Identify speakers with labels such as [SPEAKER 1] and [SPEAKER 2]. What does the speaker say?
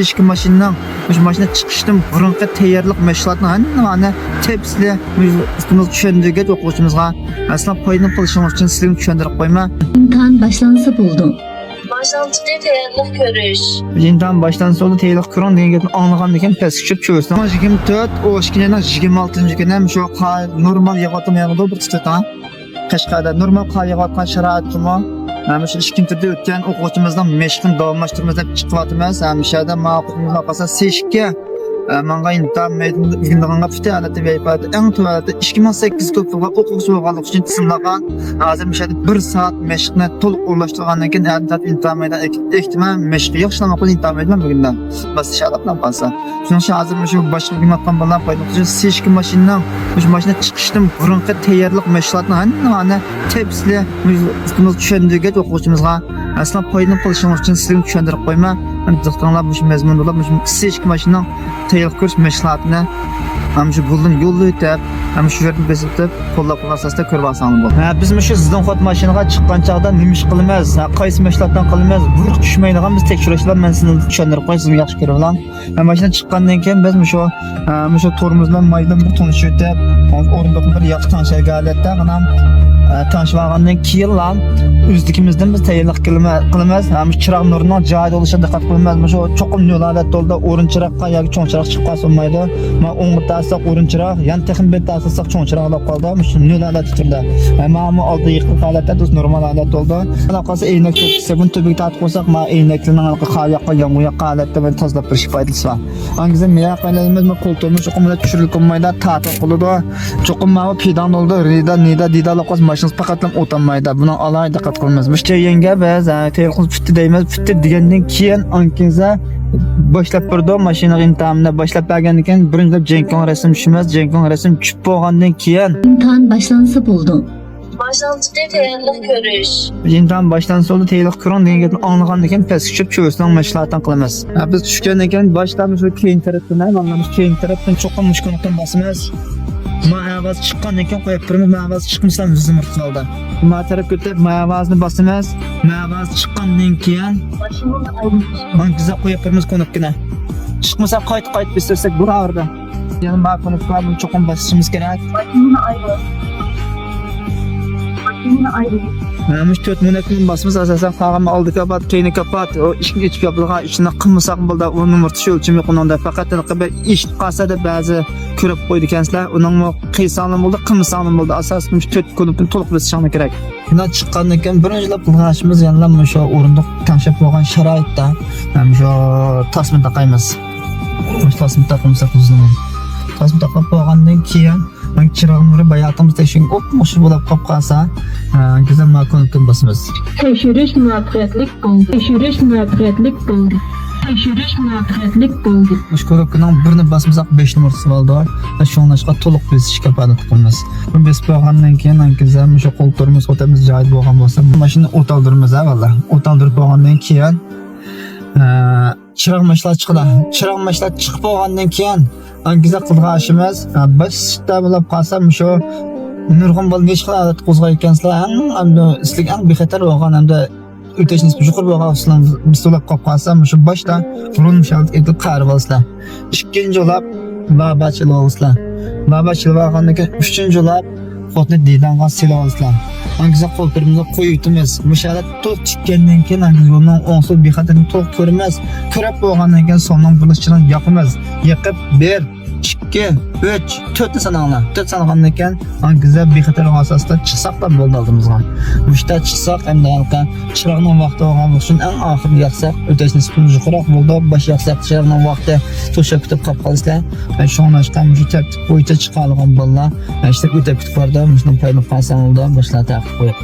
[SPEAKER 1] Eski maşından, bu maşına çıkıştım burunqi tayyorlik mashg'ulotni hamma tepsili ustimiz tushundirgan o'quvchimizga aslan foydalanib qilishingiz uchun sizlarga tushuntirib qo'yman.
[SPEAKER 2] İmtihan başlansa buldu.
[SPEAKER 3] Başlantıda tayyorlik ko'rish.
[SPEAKER 1] Imtihan boshlansa oldi tayyorlik ko'ring degan gapni anglagandan keyin pastga tushib cho'sdim. 24 o'shkining 26-kuni shu normal yig'otmayapti bir tutata. Qashqarda normal yig'otgan sharoitimi mana shu ikkinchida o'tgan o'quvchimizning mashqini davomlashtiramiz deb chiqyapmiz. Hamshada ma'qullar qasa seshga manga imtihan maydonida fitni alati vayfat eng tuvalati 2008 ko'pga o'quvchi bo'lganlik uchun tizimlagan. Hozir mishada 1 soat mashqni to'liq o'rlashtirgandan keyin albatta imtihan maydoni ehtimol mashqi yaxshilamoq imtihan maydoni bugundan bas shadablan qolsa. Shuning uchun hozir shu boshqa qiymatdan bilan foydalanuvchi seshki mashinadan bu mashina chiqishdim burunqi tayyorlik mashg'ulotni hamma tepsili ustimiz tushundirgan o'quvchimizga aslan foydalanib qilishingiz uchun sizlarga tushuntirib qo'yman. Diqqatlar bu mazmunda bu seshki mashinadan tayyorlik ko'rish mashg'ulotini ham shu buldun yo'lni o'tib, ham shu yerni besitib, qo'llab-quvvatlash asosida ko'rib olsangiz bo'ladi. Biz shu sizdan xot mashinaga chiqqan chaqda nima ish qilamiz, qaysi mashg'ulotdan qilamiz, buruq tushmaydigan biz tekshirishlar men sizni tushuntirib qo'yaman, siz yaxshi ko'rib oling. Mashina chiqqandan keyin biz shu tormozlar maydon bir tonish o'tib, o'rindiqni bir yaxshi tanishga holatda ham tanishgandan keyin o'zligimizdan biz tayyorlik qilamiz. Ham chiroq nurining joyida bo'lishiga diqqat qilamiz. Shu cho'qim yo'llarda to'lda o'rin chiroqqa yoki cho'ng chiroq chiqib qolsa olmaydi. Men o'ngga tasaq o'rin chiroq, yan texnik bet tasaq cho'ng chiroqlar qoldi. Shu yo'llarda tutildi. Mana oldi yiqilib holatda biz normal holat bo'ldi. Mana qolsa eynak to'ksa buni tubiga tatib qo'ysak, men eynaklarning qayoqqa yo'q holatda men tozalab berish foydasi bor. Hangisi men qilamiz, men qo'ltig'imiz cho'qimda tushirilib olmaydi, tatib qiladi. Cho'qim mana pedal oldi, rida nida didala qos mashinamiz faqatlam o'tolmaydi. Buni alayda diqqat qilamiz. Biz yenga biz tayyorlik fitni deymiz. Fitni degandan keyin ankiza boshlab turdi mashinaga imtihonni boshlab bergandan keyin birinchilab Jenkon rasm tushimiz. Jenkon rasm tushib bo'lgandan keyin
[SPEAKER 2] İmtihan başlansa buldu.
[SPEAKER 3] Başlantıda tayyorlik ko'rish.
[SPEAKER 1] imtihon boshlansa oldi tayyorlik ko'ring degan gapni anglagandan keyin pastga tushib cho'sdan mashg'ulotdan qilamiz. Biz tushgandan keyin boshlab shu keyin tarafdan, mana shu keyin tarafdan cho'qim mushkunlikdan bosamiz. Ma'avaz chiqqandan keyin qo'yib turamiz. Ma'avaz chiqmasa o'zim qildi. Ma taraf ko'tarib ma'avazni bosamiz. Ma'avaz chiqqandan keyin mashinaga qo'yib turamiz konopkani. Chiqmasa qayt bistasak buraverdi. Yana ma konopkani cho'qim bosishimiz kerak. Mana shu 4 minutdan basimiz asosan qog'ozni oldi kapat, keyni kapat, o ishni ichib yopilgan ishni qilmasak bo'ldi, uni murtish o'lchami yo'q unda. Faqat bir ish qasada ba'zi ko'rib qo'ydi ekansizlar. Uning qiysonlik bo'ldi, qilmasak bo'ldi. Asosan shu 4 kundan to'liq bisishimiz kerak. Bundan chiqqandan keyin birinchilab qilganimiz yana shu o'rindiq tanshab bo'lgan sharoitda ham shu tasma taqaymiz. Shu tasma taqimsak o'zini. Tasma taqib bo'lgandan keyin chiroq nuri bayatimizda shunga o'qmoqchi bo'lib qolib qolsa, güzel ma'qullikdan basamiz.
[SPEAKER 2] Tekshirish muvaffaqiyatlik bo'ldi. Tekshirish muvaffaqiyatlik bo'ldi. Tekshirish muvaffaqiyatlik bo'ldi.
[SPEAKER 1] Ushbu ko'rikning birini basmasak 5 numarasi bo'ldi. Va shunlashqa to'liq besishga kafolat qilamiz. Bu besib bo'lgandan keyin ankizam shu qo'ltirimiz o'tamiz joyida bo'lgan bo'lsa, mashina o'taldiramiz avvalo. O'taldirib bo'lgandan keyin chiroq mashlar chiqadi. Chiroq mashlar chiqib bo'lgandan keyin ankiza qilgan ishimiz bosishda bo'lib qolsa, shu nurg'un bo'lgan hech holat qo'zg'ayotgansizlar hamda sizlik eng bexatar bo'lgan hamda o'tish nisbati yuqori bo'lgan usulni bisolab qolib qolsa, shu boshda urinib shalt etib qarib olsizlar. Ikkinchi o'lab babachil olsizlar. Babachil bo'lgandan keyin uchinchi o'lab xotni diydanga sil olsizlar. Ankiza qo'ltirimizni qo'yib o'tamiz. Mushalat to'q chiqqandan keyin ankiza yo'lning o'ngsoq bexatarni to'q ko'ramiz. Ko'rib bo'lgandan keyin sonning birlashishini yoqamiz. Yiqib 1 2 3 4 sananglar. 4 sanagandan keyin ankiza bexatar asosida chiqsaq ham bo'ldi oldimizga. Mushta chiqsaq hamda halqa chiroqning vaqti olgan uchun eng oxirgi yaqsak o'tish nisbati yuqoriroq bo'ldi. Bosh yaqsak chiroqning vaqti to'shab kutib qolib qolasizlar. Shunlashdan shu tartib bo'yicha chiqargan bolalar, işte o'tib kutib bordi. Shuni paydo qilsam bo'ldi. Boshlar taqib qo'yib